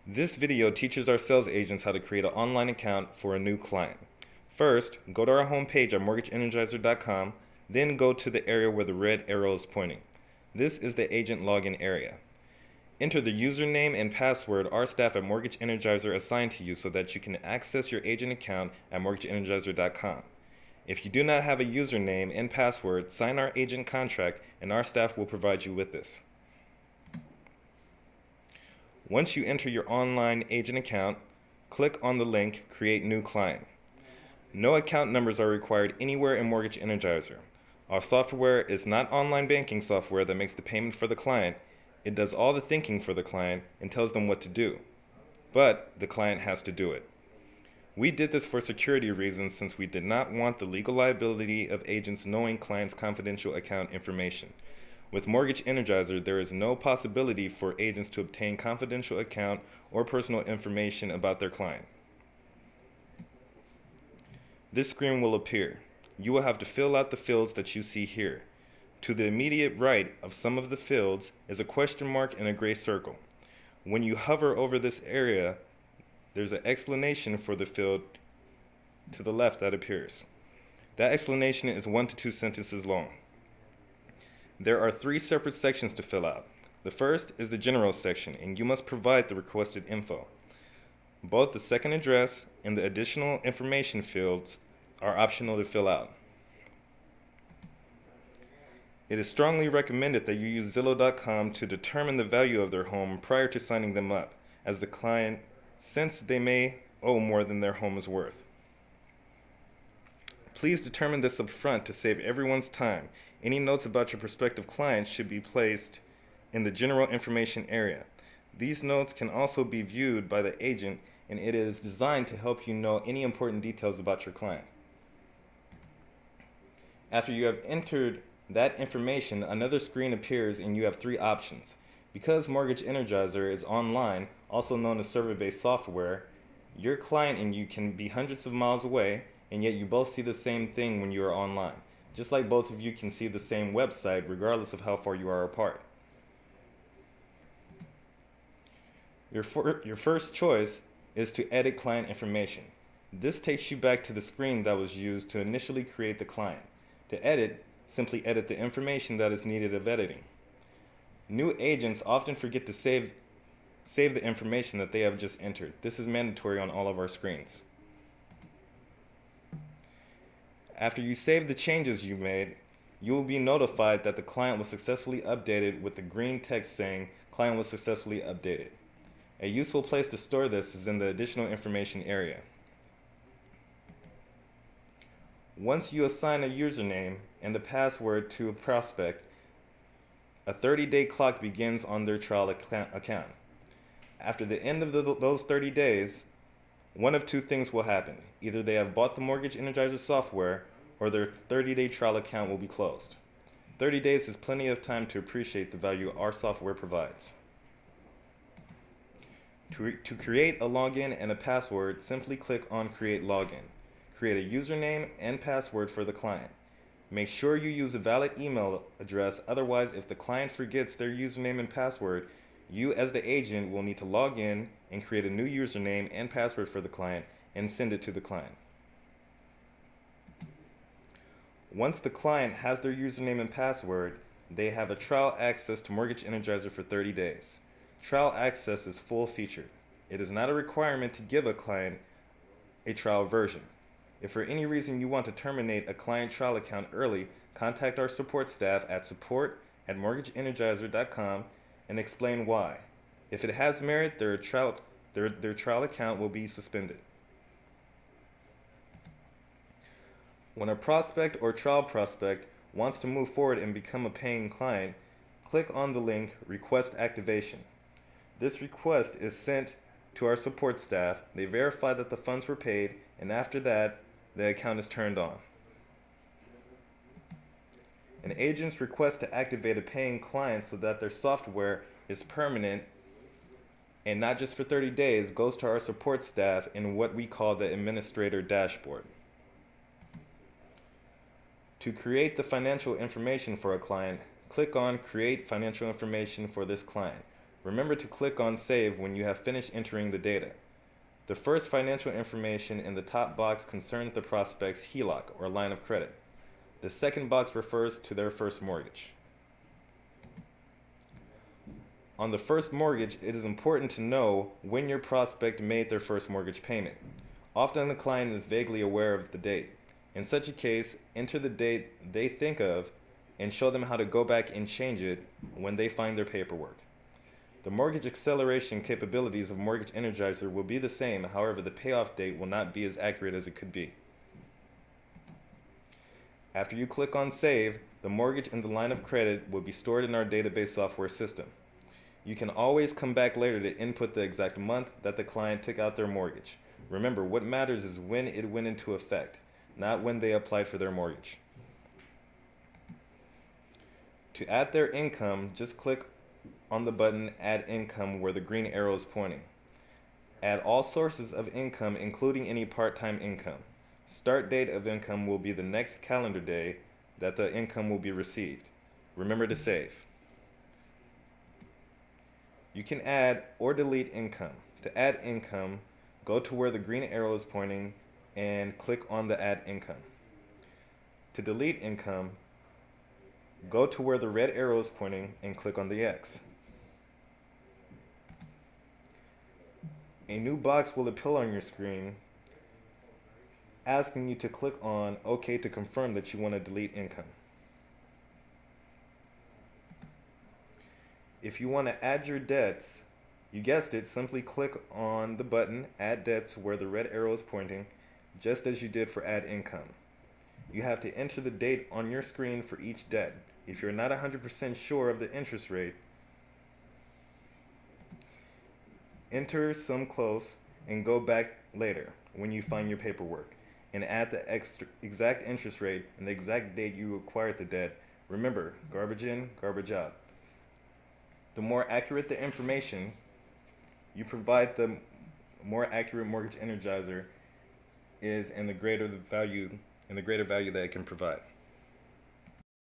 This video teaches our sales agents how to create an online account for a new client. First, go to our homepage at mortgageenergizer.com, then go to the area where the red arrow is pointing. This is the agent login area. Enter the username and password our staff at Mortgage Energizer assigned to you so that you can access your agent account at mortgageenergizer.com. If you do not have a username and password, sign our agent contract and our staff will provide you with this. Once you enter your online agent account, click on the link Create New Client. No account numbers are required anywhere in Mortgage Energizer. Our software is not online banking software that makes the payment for the client. It does all the thinking for the client and tells them what to do. But the client has to do it. We did this for security reasons since we did not want the legal liability of agents knowing clients' confidential account information. With Mortgage Energizer, there is no possibility for agents to obtain confidential account or personal information about their client. This screen will appear. You will have to fill out the fields that you see here. To the immediate right of some of the fields is a question mark and a gray circle. When you hover over this area, there's an explanation for the field to the left that appears. That explanation is 1 to 2 sentences long. There are 3 separate sections to fill out. The first is the general section, and you must provide the requested info. Both the second address and the additional information fields are optional to fill out. It is strongly recommended that you use Zillow.com to determine the value of their home prior to signing them up, as the client, since they may owe more than their home is worth. Please determine this up front to save everyone's time. Any notes about your prospective client should be placed in the general information area. These notes can also be viewed by the agent, and it is designed to help you know any important details about your client. After you have entered that information, another screen appears and you have 3 options. Because Mortgage Energizer is online, also known as server-based software, your client and you can be hundreds of miles away, and yet you both see the same thing when you are online. Just like both of you can see the same website regardless of how far you are apart. Your first choice is to edit client information. This takes you back to the screen that was used to initially create the client. To edit, simply edit the information that is needed of editing. New agents often forget to save the information that they have just entered. This is mandatory on all of our screens. After you save the changes you made, you will be notified that the client was successfully updated with the green text saying client was successfully updated. A useful place to store this is in the additional information area. Once you assign a username and a password to a prospect, a 30-day clock begins on their trial account. After the end of those 30 days, one of 2 things will happen. Either they have bought the Mortgage Energizer software or their 30-day trial account will be closed. 30 days is plenty of time to appreciate the value our software provides. To create a login and a password, simply click on Create Login. Create a username and password for the client. Make sure you use a valid email address, otherwise if the client forgets their username and password, you as the agent will need to log in and create a new username and password for the client and send it to the client. Once the client has their username and password, they have a trial access to Mortgage Energizer for 30 days. Trial access is full featured. It is not a requirement to give a client a trial version. If for any reason you want to terminate a client trial account early, contact our support staff at support@mortgageenergizer.com and explain why. If it has merit, their trial account will be suspended. When a prospect or trial prospect wants to move forward and become a paying client, click on the link Request Activation. This request is sent to our support staff. They verify that the funds were paid, and after that, the account is turned on. An agent's request to activate a paying client so that their software is permanent and not just for 30 days goes to our support staff in what we call the administrator dashboard. To create the financial information for a client, click on Create Financial Information for this client. Remember to click on Save when you have finished entering the data. The first financial information in the top box concerns the prospect's HELOC, or line of credit. The second box refers to their first mortgage. On the first mortgage, it is important to know when your prospect made their first mortgage payment. Often the client is vaguely aware of the date. In such a case, enter the date they think of and show them how to go back and change it when they find their paperwork. The mortgage acceleration capabilities of Mortgage Energizer will be the same, however the payoff date will not be as accurate as it could be. After you click on Save, the mortgage and the line of credit will be stored in our database software system. You can always come back later to input the exact month that the client took out their mortgage. Remember, what matters is when it went into effect, not when they applied for their mortgage. To add their income, just click on the button Add Income where the green arrow is pointing. Add all sources of income, including any part-time income. Start date of income will be the next calendar day that the income will be received. Remember to save. You can add or delete income. To add income, go to where the green arrow is pointing and click on the Add Income. To delete income, go to where the red arrow is pointing and click on the X. A new box will appear on your screen asking you to click on OK to confirm that you want to delete income. If you want to add your debts, you guessed it, simply click on the button Add Debts where the red arrow is pointing, just as you did for Add Income. You have to enter the date on your screen for each debt. If you're not 100% sure of the interest rate, enter some close and go back later when you find your paperwork and add the exact interest rate and the exact date you acquired the debt. Remember, garbage in, garbage out. The more accurate the information you provide, the more accurate Mortgage Energizer is, and the greater the value that it can provide.